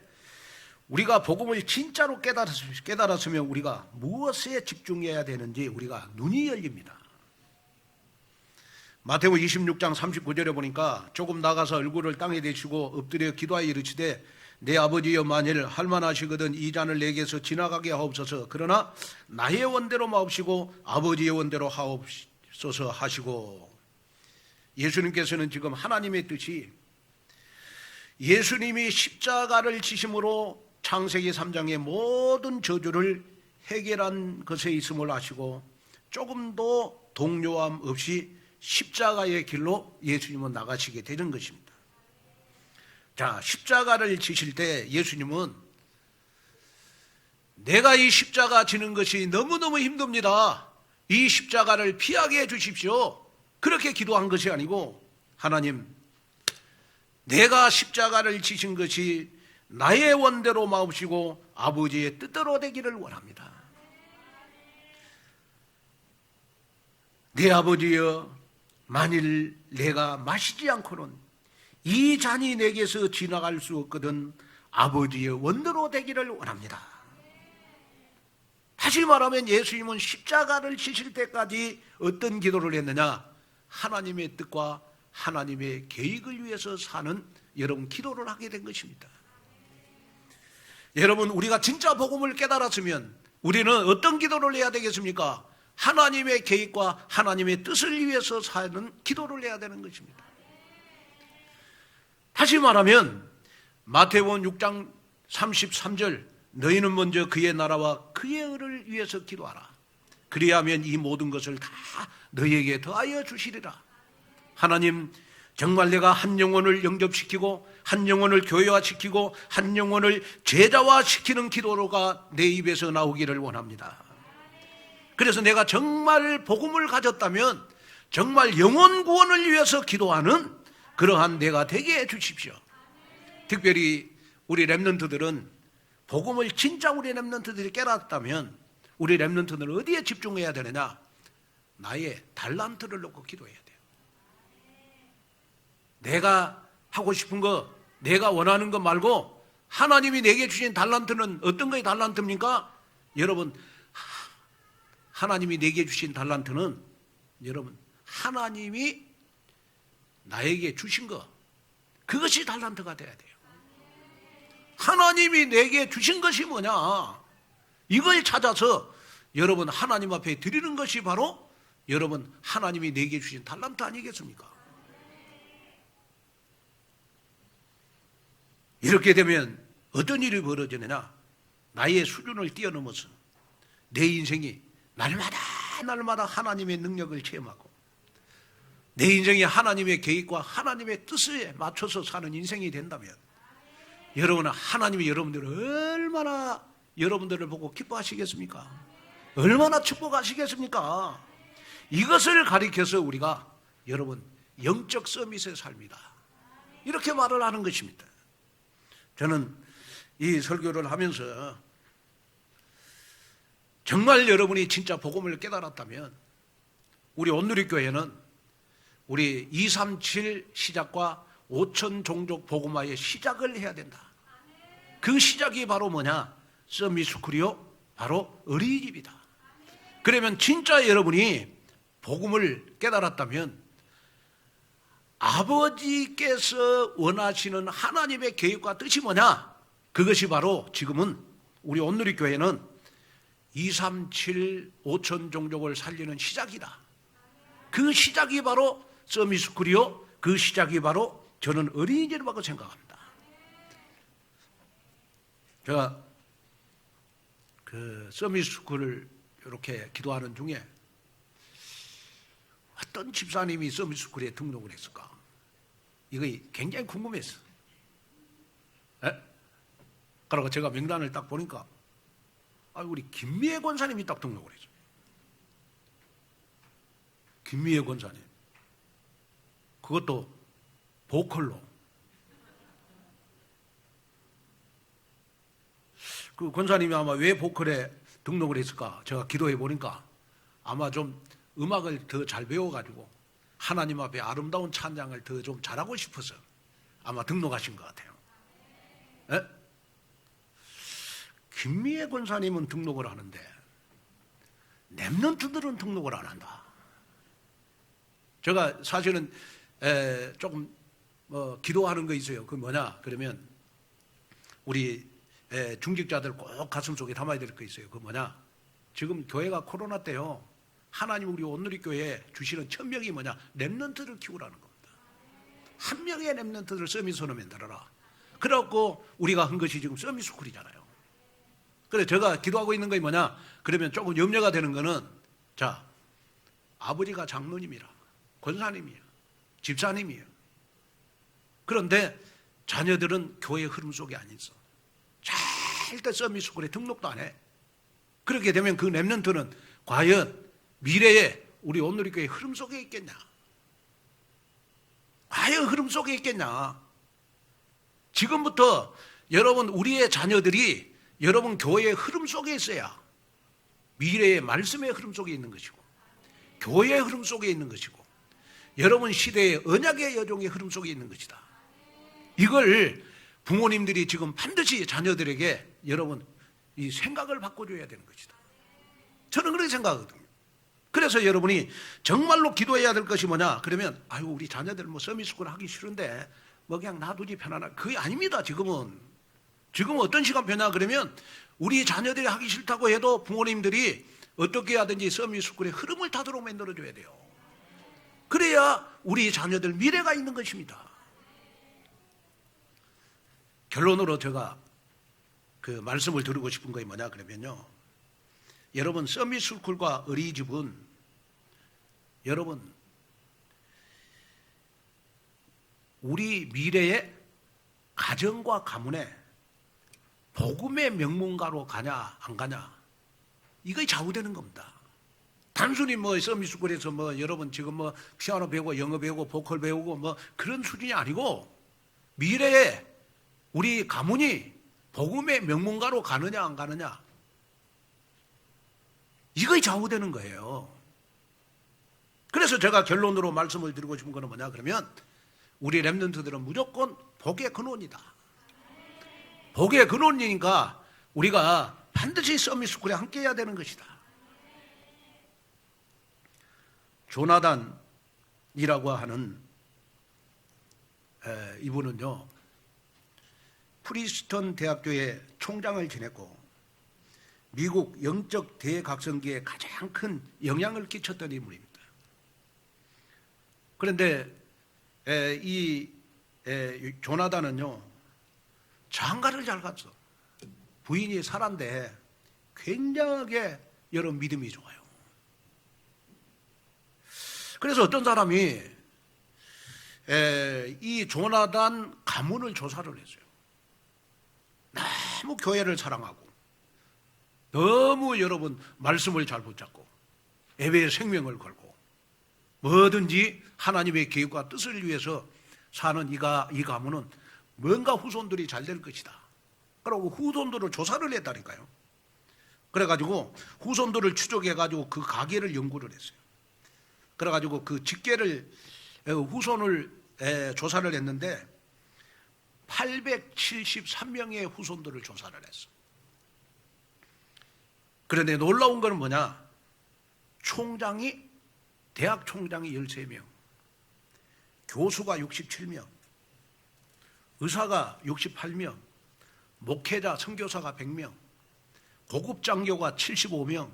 우리가 복음을 진짜로 깨달았으면 우리가 무엇에 집중해야 되는지 우리가 눈이 열립니다. 마태복음 26장 39절에 보니까 조금 나가서 얼굴을 땅에 대시고 엎드려 기도하여 이르시되 내 아버지여 만일 할만하시거든 이 잔을 내게서 지나가게 하옵소서. 그러나 나의 원대로 마옵시고 아버지의 원대로 하옵소서 하시고, 예수님께서는 지금 하나님의 뜻이 예수님이 십자가를 지심으로 창세기 3장의 모든 저주를 해결한 것에 있음을 아시고 조금도 동요함 없이 십자가의 길로 예수님은 나가시게 되는 것입니다. 자, 십자가를 지실 때 예수님은 내가 이 십자가 지는 것이 너무너무 힘듭니다. 이 십자가를 피하게 해주십시오. 그렇게 기도한 것이 아니고, 하나님, 내가 십자가를 지신 것이 나의 원대로 마옵시고 아버지의 뜻대로 되기를 원합니다. 내 아버지여, 만일 내가 마시지 않고는 이 잔이 내게서 지나갈 수 없거든 아버지의 원대로 되기를 원합니다. 다시 말하면 예수님은 십자가를 지실 때까지 어떤 기도를 했느냐? 하나님의 뜻과 하나님의 계획을 위해서 사는 여러분 기도를 하게 된 것입니다. 여러분, 우리가 진짜 복음을 깨달았으면 우리는 어떤 기도를 해야 되겠습니까? 하나님의 계획과 하나님의 뜻을 위해서 사는 기도를 해야 되는 것입니다. 다시 말하면 마태복음 6장 33절 너희는 먼저 그의 나라와 그의 의를 위해서 기도하라. 그리하면 이 모든 것을 다 너희에게 더하여 주시리라. 하나님, 정말 내가 한 영혼을 영접시키고 한 영혼을 교회화시키고 한 영혼을 제자화시키는 기도가 내 입에서 나오기를 원합니다. 그래서 내가 정말 복음을 가졌다면 정말 영혼 구원을 위해서 기도하는 그러한 내가 되게 해 주십시오. 특별히 우리 랩런트들은 복음을 진짜 우리 랩런트들이 깨닫다면 우리 랩런트들은 어디에 집중해야 되느냐? 나의 달란트를 놓고 기도해야 돼요. 내가 하고 싶은 거, 내가 원하는 거 말고 하나님이 내게 주신 달란트는 어떤 거의 달란트입니까? 여러분, 하나님이 내게 주신 달란트는 여러분 하나님이 나에게 주신 거, 그것이 달란트가 돼야 돼요. 하나님이 내게 주신 것이 뭐냐? 이걸 찾아서 여러분 하나님 앞에 드리는 것이 바로 여러분 하나님이 내게 주신 달란트 아니겠습니까? 이렇게 되면 어떤 일이 벌어지느냐? 나의 수준을 뛰어넘어서 내 인생이 날마다 날마다 하나님의 능력을 체험하고 내 인생이 하나님의 계획과 하나님의 뜻에 맞춰서 사는 인생이 된다면 여러분은 하나님이 여러분들을 얼마나 여러분들을 보고 기뻐하시겠습니까? 얼마나 축복하시겠습니까? 이것을 가리켜서 우리가 여러분 영적 서밋의 삶이다 이렇게 말을 하는 것입니다. 저는 이 설교를 하면서 정말 여러분이 진짜 복음을 깨달았다면 우리 온누리교회는 우리 237 시작과 5천 종족 복음화의 시작을 해야 된다. 그 시작이 바로 뭐냐? 서밋스쿨이요 바로 어린이집이다. 그러면 진짜 여러분이 복음을 깨달았다면 아버지께서 원하시는 하나님의 계획과 뜻이 뭐냐? 그것이 바로 지금은 우리 온누리교회는 237 5천 종족을 살리는 시작이다. 그 시작이 바로 서밋스쿨이요 그 시작이 바로 저는 어린이집이라고 생각합니다. 제가 그 서밋스쿨을 이렇게 기도하는 중에 어떤 집사님이 서밋스쿨에 등록을 했을까? 이거 굉장히 궁금했어. 그러고 제가 명단을 딱 보니까 우리 김미애 권사님이 딱 등록을 했어요. 김미애 권사님. 그것도 보컬로. 그 권사님이 아마 왜 보컬에 등록을 했을까? 제가 기도해 보니까 아마 좀 음악을 더 잘 배워가지고 하나님 앞에 아름다운 찬양을 더 좀 잘하고 싶어서 아마 등록하신 것 같아요. 에? 김미애 권사님은 등록을 하는데 랩런트들은 등록을 안 한다. 제가 사실은 조금 기도하는 거 있어요. 그 뭐냐? 그러면 우리 중직자들 꼭 가슴 속에 담아야 될 거 있어요. 그 뭐냐? 지금 교회가 코로나 때요. 하나님 우리 온누리교회에 주시는 천명이 뭐냐? 랩런트를 키우라는 겁니다. 한 명의 랩런트를 서밋으로 만들어라. 그래갖고 우리가 한 것이 지금 서밋스쿨이잖아요. 그래 제가 기도하고 있는 것이 뭐냐? 그러면 조금 염려가 되는 거는 자 아버지가 장로님이라 권사님이야 집사님이야. 그런데 자녀들은 교회 흐름 속에 안 있어. 절대 서밋스쿨에 등록도 안 해. 그렇게 되면 그 랩런트는 과연 미래에 우리 온누리교회 흐름 속에 있겠냐? 과연 흐름 속에 있겠냐? 지금부터 여러분 우리의 자녀들이 여러분 교회의 흐름 속에 있어야 미래의 말씀의 흐름 속에 있는 것이고 교회의 흐름 속에 있는 것이고 여러분 시대의 언약의 여종의 흐름 속에 있는 것이다. 이걸 부모님들이 지금 반드시 자녀들에게 여러분 이 생각을 바꿔줘야 되는 것이다. 저는 그렇게 생각하거든요. 그래서 여러분이 정말로 기도해야 될 것이 뭐냐? 그러면 우리 자녀들 뭐 서밋스쿨 하기 싫은데 뭐 그냥 놔두지 편안하게. 그게 아닙니다. 지금은 어떤 시간표냐? 그러면 우리 자녀들이 하기 싫다고 해도 부모님들이 어떻게 하든지 서밋스쿨의 흐름을 타도록 만들어줘야 돼요. 그래야 우리 자녀들 미래가 있는 것입니다. 결론으로 제가 그 말씀을 드리고 싶은 것이 뭐냐 그러면요. 여러분 서밋스쿨과 어린이집은 여러분 우리 미래의 가정과 가문에 복음의 명문가로 가냐 안 가냐 이거 좌우되는 겁니다. 단순히 뭐 서밋스쿨에서 뭐 여러분 지금 뭐 피아노 배우고 영어 배우고 보컬 배우고 뭐 그런 수준이 아니고 미래에 우리 가문이 복음의 명문가로 가느냐 안 가느냐 이거에 좌우되는 거예요. 그래서 제가 결론으로 말씀을 드리고 싶은 거는 뭐냐 그러면 우리 랩런트들은 무조건 복의 근원이다. 복의 근원이니까 우리가 반드시 서밋스쿨에 함께 해야 되는 것이다. 조나단이라고 하는 이분은요 프리스턴 대학교의 총장을 지냈고 미국 영적 대각성기에 가장 큰 영향을 끼쳤던 인물입니다. 그런데 이 조나단은요 장가를 잘 갔어. 부인이 살았는데 굉장하게 여러분 믿음이 좋아요. 그래서 어떤 사람이 이 조나단 가문을 조사를 했어요. 너무 교회를 사랑하고 너무 여러분 말씀을 잘 붙잡고 예배의 생명을 걸고 뭐든지 하나님의 계획과 뜻을 위해서 사는 이 가문은 뭔가 후손들이 잘 될 것이다. 그러고 후손들을 조사를 했다니까요. 그래가지고 후손들을 추적해가지고 그 가계를 연구를 했어요. 그래가지고 그 직계를 후손을 조사를 했는데 873명의 후손들을 조사를 했어. 그런데 놀라운 건 뭐냐? 대학 총장이 13명, 교수가 67명, 의사가 68명, 목회자, 선교사가 100명, 고급 장교가 75명,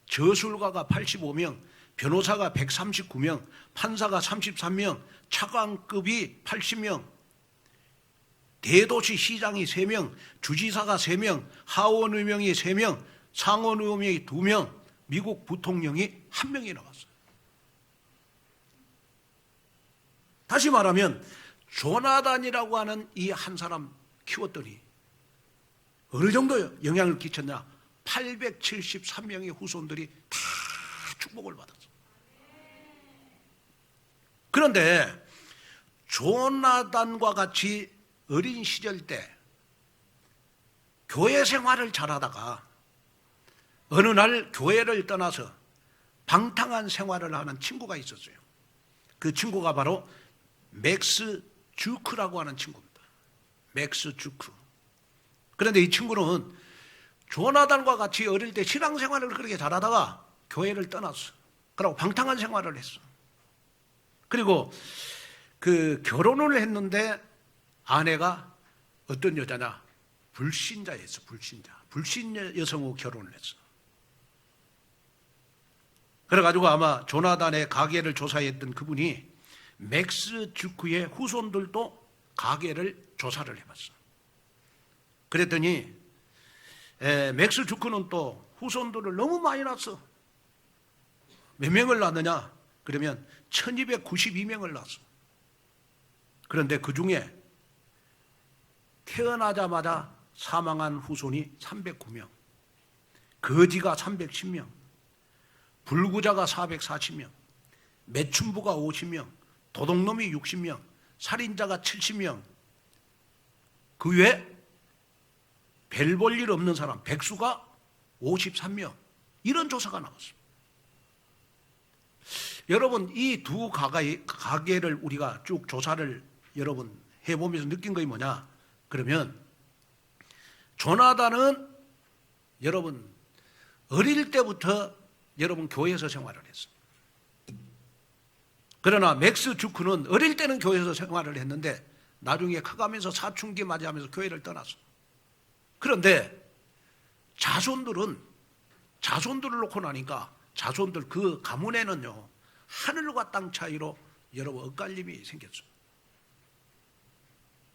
저술가가 85명, 변호사가 139명, 판사가 33명, 차관급이 80명, 대도시 시장이 3명, 주지사가 3명, 하원의명이 3명, 상원의원이 2명, 미국 부통령이 1명이 나왔어요. 다시 말하면 조나단이라고 하는 이 한 사람 키웠더니 어느 정도 영향을 끼쳤냐? 873명의 후손들이 다 축복을 받았어. 그런데 조나단과 같이 어린 시절 때 교회 생활을 잘하다가 어느 날 교회를 떠나서 방탕한 생활을 하는 친구가 있었어요. 그 친구가 바로 맥스 주크라고 하는 친구입니다. 맥스 주크. 그런데 이 친구는 조나단과 같이 어릴 때 신앙생활을 그렇게 잘하다가 교회를 떠났어. 그리고 방탕한 생활을 했어. 그리고 그 결혼을 했는데 아내가 어떤 여자냐? 불신자였어. 불신 여성하고 결혼을 했어. 그래가지고 아마 조나단의 가계를 조사했던 그분이 맥스 주크의 후손들도 가계를 조사를 해봤어. 그랬더니 맥스 주크는 또 후손들을 너무 많이 낳았어. 몇 명을 낳느냐? 그러면 1292명을 낳았어. 그런데 그 중에 태어나자마자 사망한 후손이 309명, 거지가 310명, 불구자가 440명, 매춘부가 50명, 도둑놈이 60명, 살인자가 70명, 그 외에 별 볼 일 없는 사람 백수가 53명, 이런 조사가 나왔습니다. 여러분, 이 두 가계를 우리가 쭉 조사를 여러분 해보면서 느낀 것이 뭐냐? 그러면 조나단은 여러분 어릴 때부터 여러분 교회에서 생활을 했어. 그러나 맥스 주크는 어릴 때는 교회에서 생활을 했는데 나중에 커가면서 사춘기 맞이하면서 교회를 떠났어. 그런데 자손들을 놓고 나니까 자손들 그 가문에는요 하늘과 땅 차이로 여러분 엇갈림이 생겼어.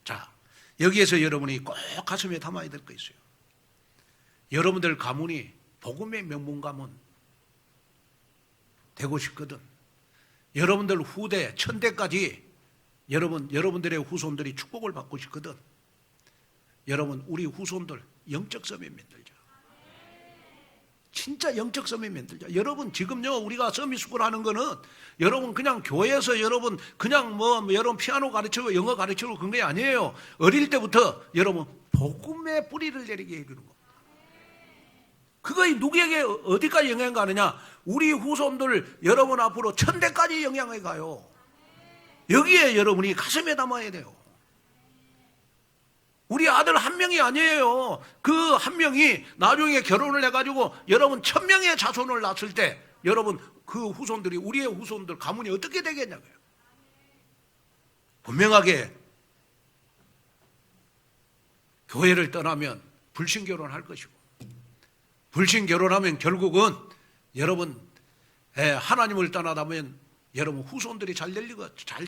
자, 여기에서 여러분이 꼭 가슴에 담아야 될 거 있어요. 여러분들 가문이 복음의 명문 가문 되고 싶거든. 여러분들 후대 천대까지 여러분들의 후손들이 축복을 받고 싶거든. 여러분, 우리 후손들 영적 서밋 만들자. 진짜 영적 서밋 만들자. 여러분, 지금요 우리가 서밋스쿨 하는 거는 여러분 그냥 교회에서 여러분 그냥 여러분 피아노 가르치고 영어 가르치고 그런 게 아니에요. 어릴 때부터 여러분 복음의 뿌리를 내리게 해주는 거. 그거 누구에게 어디까지 영향 가느냐? 우리 후손들 여러분 앞으로 천대까지 영향을 가요. 여기에 여러분이 가슴에 담아야 돼요. 우리 아들 한 명이 아니에요. 그 한 명이 나중에 결혼을 해가지고 여러분 1000명의 자손을 낳았을 때 여러분 그 후손들이 우리의 후손들 가문이 어떻게 되겠냐고요. 분명하게 교회를 떠나면 불신결혼할 것이고 불신결혼하면 결국은 여러분 하나님을 떠나다면 여러분 후손들이 잘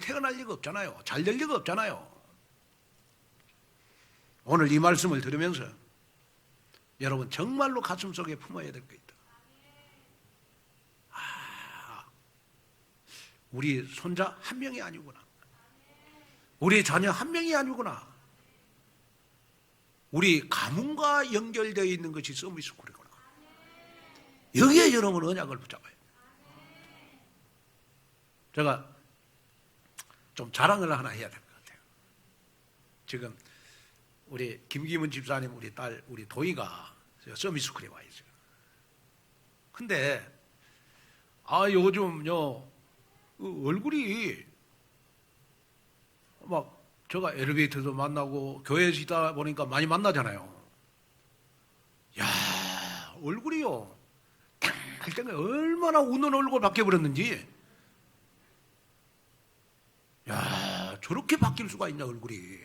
태어날 리가 없잖아요. 잘 될 리가 없잖아요. 오늘 이 말씀을 들으면서 여러분 정말로 가슴속에 품어야 될 게 있다. 우리 손자 한 명이 아니구나. 우리 자녀 한 명이 아니구나. 우리 가문과 연결되어 있는 것이 서밋스쿨이구나. 여기에 여러분 언약을 붙잡아요. 제가 좀 자랑을 하나 해야 될 것 같아요. 지금 우리 김기문 집사님 우리 딸 우리 도희가 서밋스쿨에 와 있어요. 근데 요즘요 얼굴이 막 제가 엘리베이터도 만나고 교회에서 있다 보니까 많이 만나잖아요. 야 얼굴이요 할 때는 얼마나 웃는 얼굴 바뀌어버렸는지. 야 저렇게 바뀔 수가 있냐 얼굴이.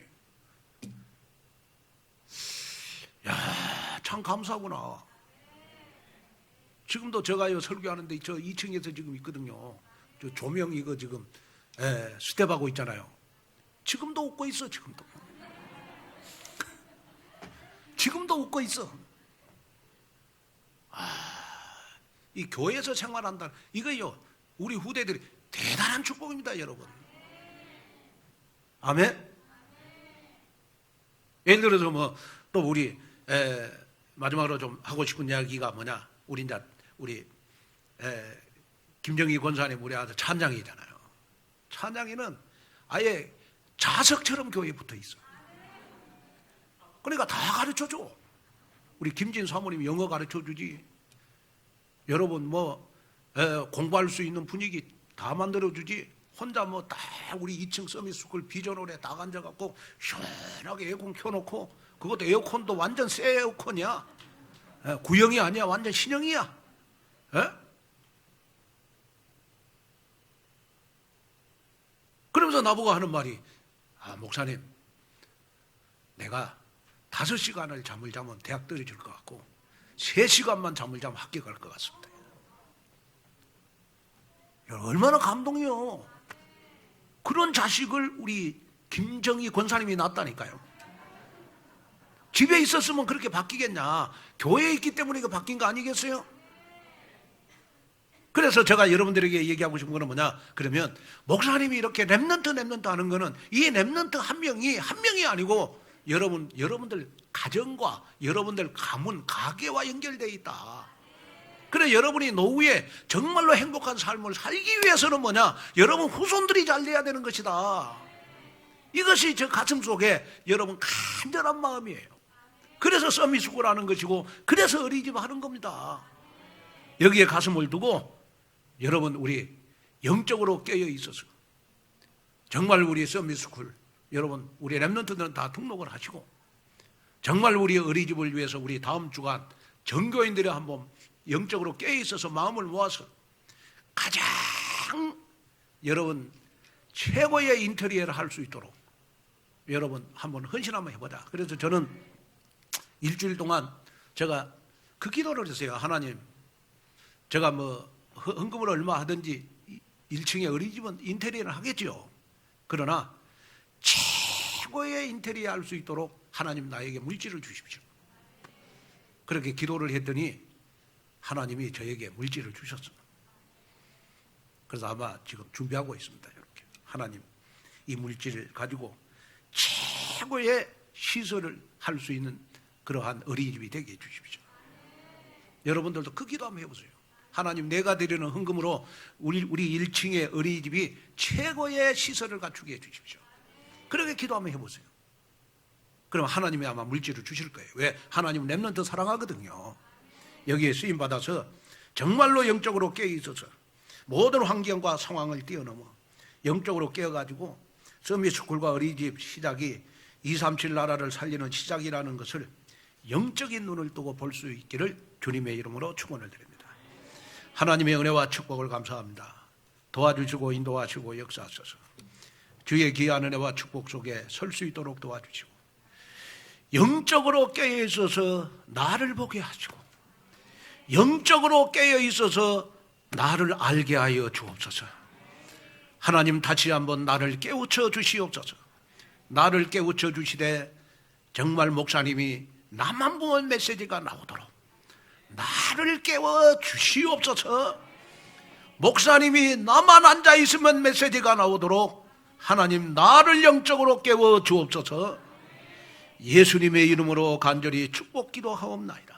야 참 감사하구나. 지금도 제가요 설교하는데 저 2층에서 지금 있거든요. 저 조명 이거 지금 스텝하고 있잖아요. 지금도 웃고 있어. 지금도 웃고 있어. 이 교회에서 생활한다 이거요 우리 후대들이 대단한 축복입니다 여러분. 아멘. 예를 들어서 뭐 또 우리 마지막으로 좀 하고 싶은 이야기가 뭐냐, 우리 이제 우리 김정희 권사님 우리 아들 찬양이잖아요. 찬양이는 아예 자석처럼 교회에 붙어 있어. 그러니까 다 가르쳐 줘. 우리 김진 사모님이 영어 가르쳐 주지. 여러분 뭐 공부할 수 있는 분위기 다 만들어 주지. 혼자 뭐 딱 우리 2층 서밋스쿨 비전홀에 딱 앉아갖고 시원하게 에어컨 켜놓고, 그것도 에어컨도 완전 새 에어컨이야. 구형이 아니야. 완전 신형이야. 그러면서 나보고 하는 말이, 목사님 내가 5시간을 잠을 자면 대학 떨어질 것 같고 3시간만 잠을 자면 학교 갈 것 같습니다. 얼마나 감동이요. 그런 자식을 우리 김정희 권사님이 낳았다니까요. 집에 있었으면 그렇게 바뀌겠냐. 교회에 있기 때문에 이거 바뀐 거 아니겠어요? 그래서 제가 여러분들에게 얘기하고 싶은 거는 뭐냐, 그러면 목사님이 이렇게 랩넌트 하는 거는 이 랩넌트 한 명이 아니고 여러분들 가정과 여러분들 가문, 가계와 연결되어 있다. 그래 여러분이 노후에 정말로 행복한 삶을 살기 위해서는 뭐냐, 여러분 후손들이 잘 돼야 되는 것이다. 이것이 저 가슴 속에 여러분 간절한 마음이에요. 그래서 서밋스쿨하는 것이고, 그래서 어린이집 하는 겁니다. 여기에 가슴을 두고 여러분 우리 영적으로 깨어 있어서 정말 우리 서밋스쿨 여러분 우리 랩런트들은 다 등록을 하시고, 정말 우리 어린이집을 위해서 우리 다음 주간 전교인들이 한번 영적으로 깨어 있어서 마음을 모아서 가장 여러분 최고의 인테리어를 할 수 있도록 여러분 한번 헌신 한번 해보자. 그래서 저는 일주일 동안 제가 그 기도를 했어요. 하나님, 제가 뭐 헌금을 얼마 하든지 1층에 어린이집은 인테리어를 하겠죠. 그러나 최고의 인테리어 할 수 있도록 하나님 나에게 물질을 주십시오. 그렇게 기도를 했더니 하나님이 저에게 물질을 주셨습니다. 그래서 아마 지금 준비하고 있습니다. 이렇게 하나님 이 물질을 가지고 최고의 시설을 할 수 있는 그러한 어린이집이 되게 해주십시오. 여러분들도 그 기도 한번 해보세요. 하나님, 내가 드리는 헌금으로 우리 1층의 어린이집이 최고의 시설을 갖추게 해주십시오. 그렇게 기도 한번 해보세요. 그럼 하나님이 아마 물질을 주실 거예요. 왜? 하나님은 렘넌트 사랑하거든요. 여기에 쓰임받아서 정말로 영적으로 깨어 있어서 모든 환경과 상황을 뛰어넘어 영적으로 깨어가지고 서밋스쿨과 어린이집 시작이 237 나라를 살리는 시작이라는 것을 영적인 눈을 뜨고 볼 수 있기를 주님의 이름으로 축원을 드립니다. 하나님의 은혜와 축복을 감사합니다. 도와주시고 인도하시고 역사하소서. 주의 귀한 은혜와 축복 속에 설 수 있도록 도와주시고, 영적으로 깨어 있어서 나를 보게 하시고, 영적으로 깨어 있어서 나를 알게 하여 주옵소서. 하나님, 다시 한번 나를 깨우쳐 주시옵소서. 나를 깨우쳐 주시되 정말 목사님이 나만 보는 메시지가 나오도록 나를 깨워 주시옵소서. 목사님이 나만 앉아 있으면 메시지가 나오도록 하나님 나를 영적으로 깨워 주옵소서. 예수님의 이름으로 간절히 축복 기도하옵나이다.